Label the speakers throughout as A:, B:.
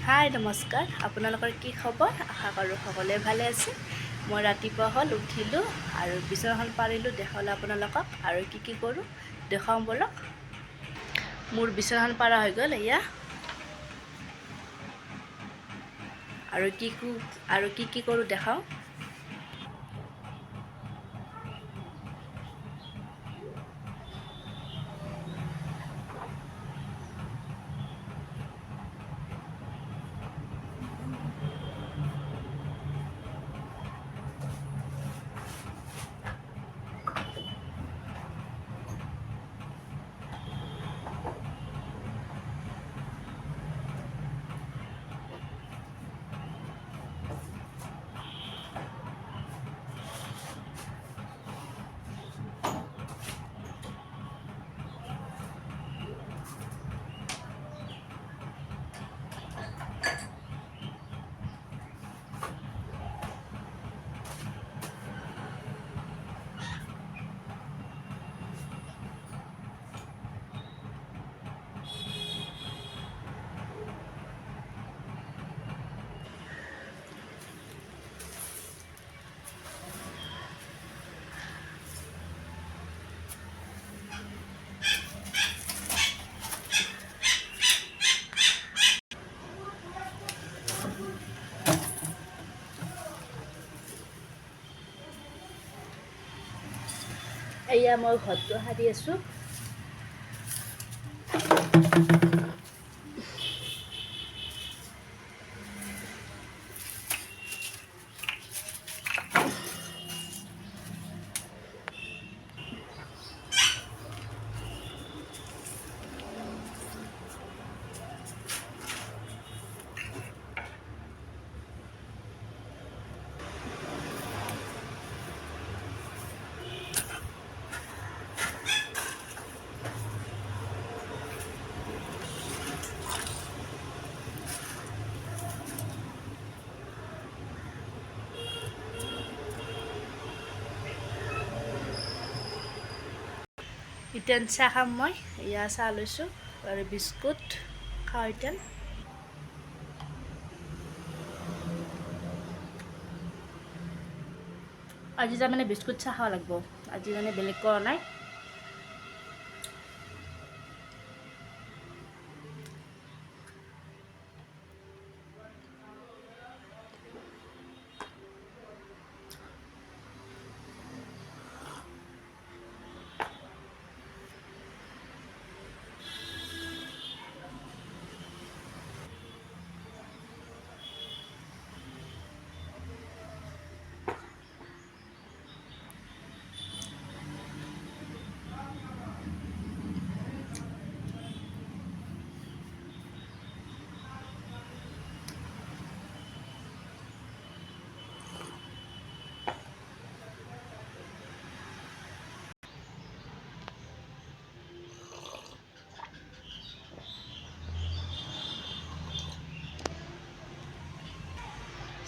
A: High নমস্কাৰ, আপোনালোকৰ কি খবৰ? আশা কৰোঁ সকলোৱে ভালে আছে। মই ৰাতিপুৱা হ'ল উঠিলোঁ আৰু বিচনাখন পাৰিলোঁ দেখালে আপোনালোকক আৰু কি কৰোঁ দেখাওঁ বলক। মোৰ বিচনাখন পাৰা হৈ গ'ল এয়া। আৰু কি কৰোঁ দেখাওঁ। এয়া মই ঘৰটো সাৰি আছোঁ। এতিয়া চাহ খাম মই। এয়া চাহ লৈছোঁ আৰু বিস্কুট খাওঁ এতিয়া। আজি তাৰমানে বিস্কুট চাহ খাব লাগিব। আজি মানে বেলেগ কৰা নাই।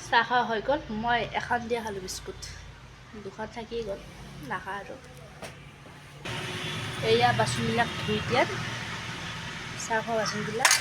A: চাহ খোৱা হৈ গ'ল। মই এখন দিয়া খালোঁ বিস্কুট, দুখন থাকি গ'ল, নাখা আৰু। এয়া বাচনবিলাক ধুই দিয়াত, চাহ খোৱা বাচনবিলাক।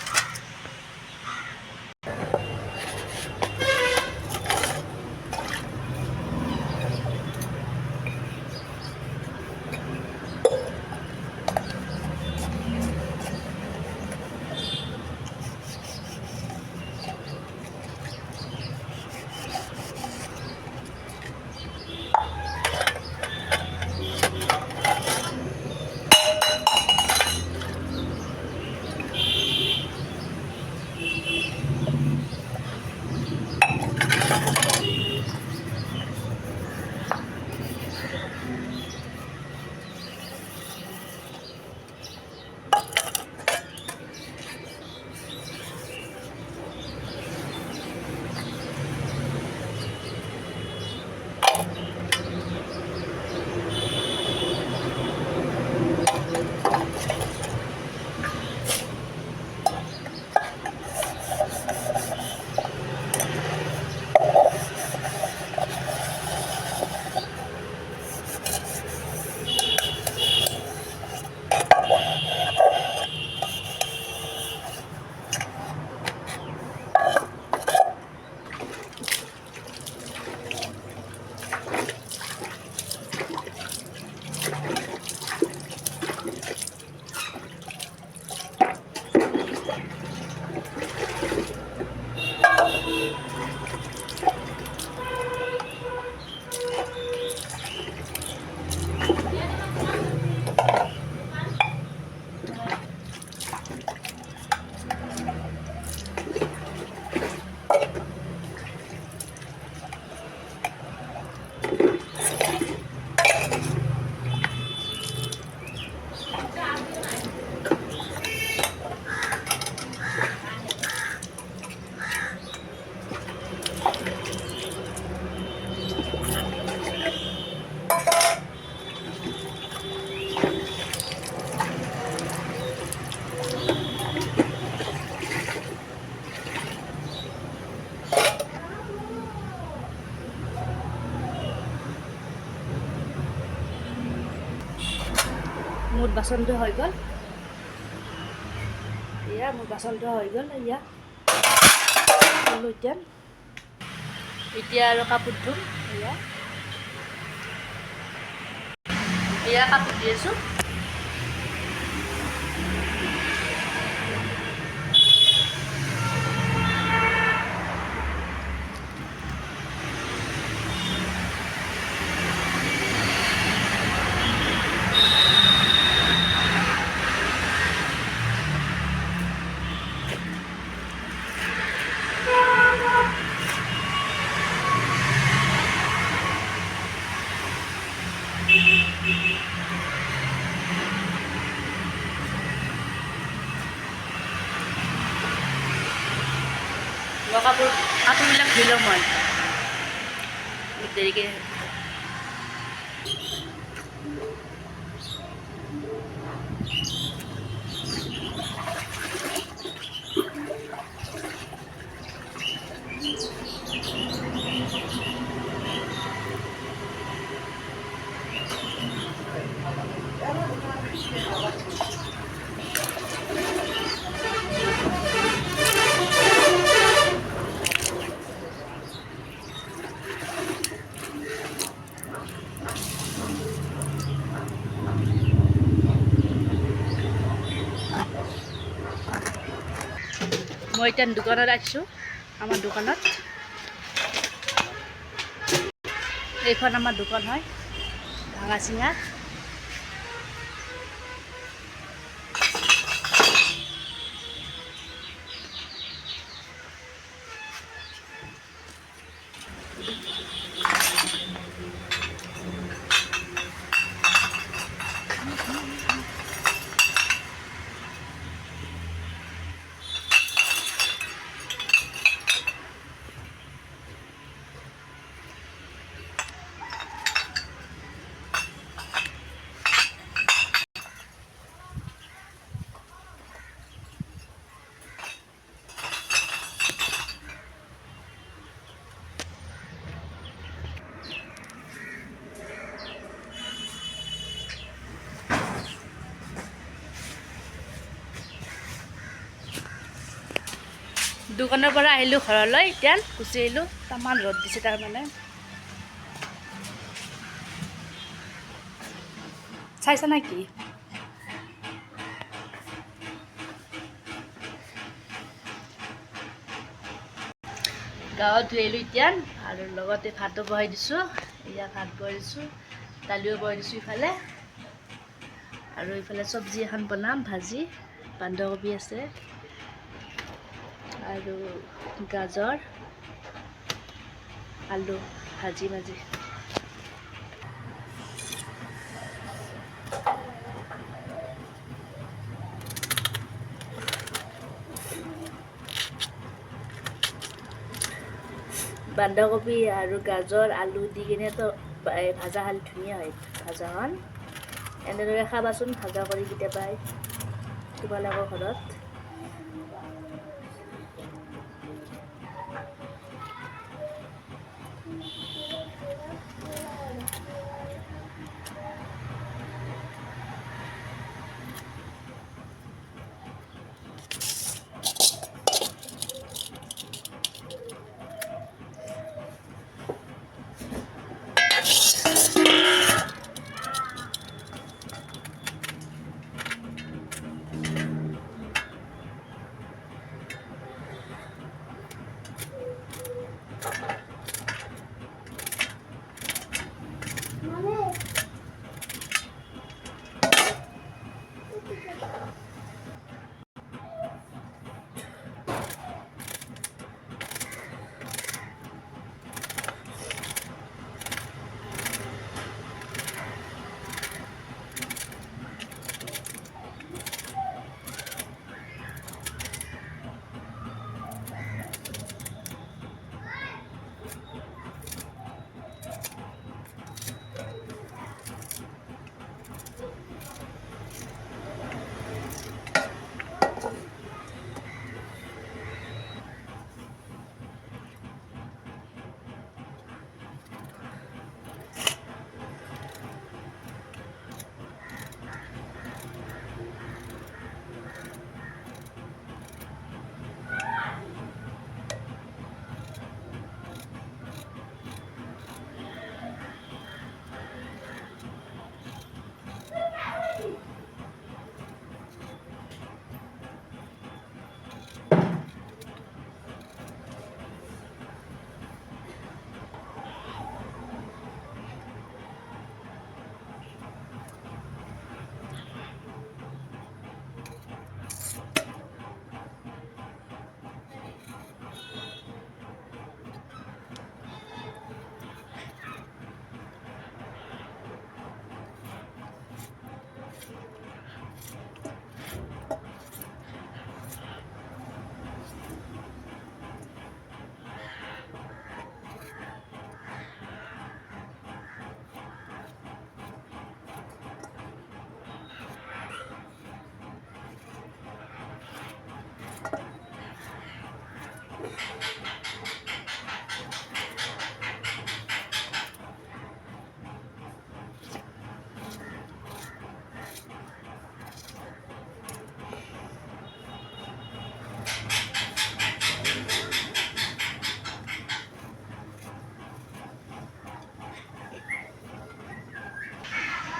A: বাচনটো হৈ গ'ল। এয়া মোৰ বাচনটো হৈ গ'ল। এয়া এতিয়া আৰু কাপোৰ ধুম। এয়া কাপোৰ ধুই আছোঁ। মই কাপোৰবিলাক ধুই লওঁ মই দেৰিকৈ। মই এতিয়া দোকানত আহিছোঁ। আমাৰ দোকানত, এইখন আমাৰ দোকান হয় ভাঙা চিঙা। দোকানৰ পৰা আহিলোঁ ঘৰলৈ। এতিয়া গুচি আহিলোঁ। তামান ৰ'দ দিছে তাৰমানে। চাইছা নে কি? গাঁৱত ধুই আহিলোঁ এতিয়া, আৰু লগতে ভাতো বহাই দিছোঁ। এয়া ভাত বহাই দিছোঁ, দালিও বহাই দিছোঁ ইফালে। আৰু ইফালে চব্জি এখন বনাম, ভাজি। বন্ধাকবি আছে আৰু গাজৰ, আলু ভাজি। বন্ধাকবি আৰু গাজৰ আলু দি কিনেতো ভাজা খালে ধুনীয়া হয় ভাজাখন। এনেদৰে খাবাচোন ভাজা কৰি কেতিয়াবা তোমালোকৰ ঘৰত।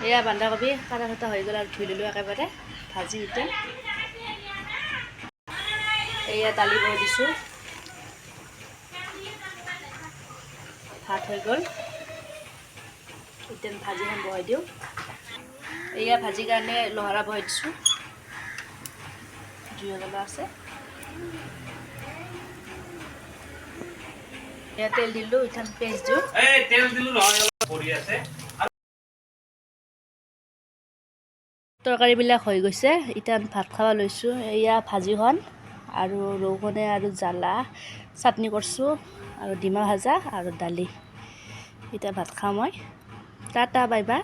A: এয়া বন্ধাকবি কাটা কাটা হৈ গ'ল আৰু ধুই ল'লোঁ একেবাৰে ভাজি উঠে। এয়া দালি বহাই দিছোঁ, ভাত হৈ গ'ল। এতিয়া ভাজিখন বহাই দিওঁ। এয়া ভাজিৰ কাৰণে লহৰা বহাই দিছোঁ, জুই জ্বলা আছে। এয়া তেল দিলোঁ, এতিয়া পেষ্ট দিওঁ। তৰকাৰীবিলাক হৈ গৈছে, এতিয়া ভাত খাব লৈছোঁ। এয়া ভাজিখন আৰু ৰৌখনে আৰু জ্বালা চাটনি কৰিছোঁ আৰু ডিমা ভাজা আৰু দালি। এতিয়া ভাত খাওঁ মই। Tata bye bye.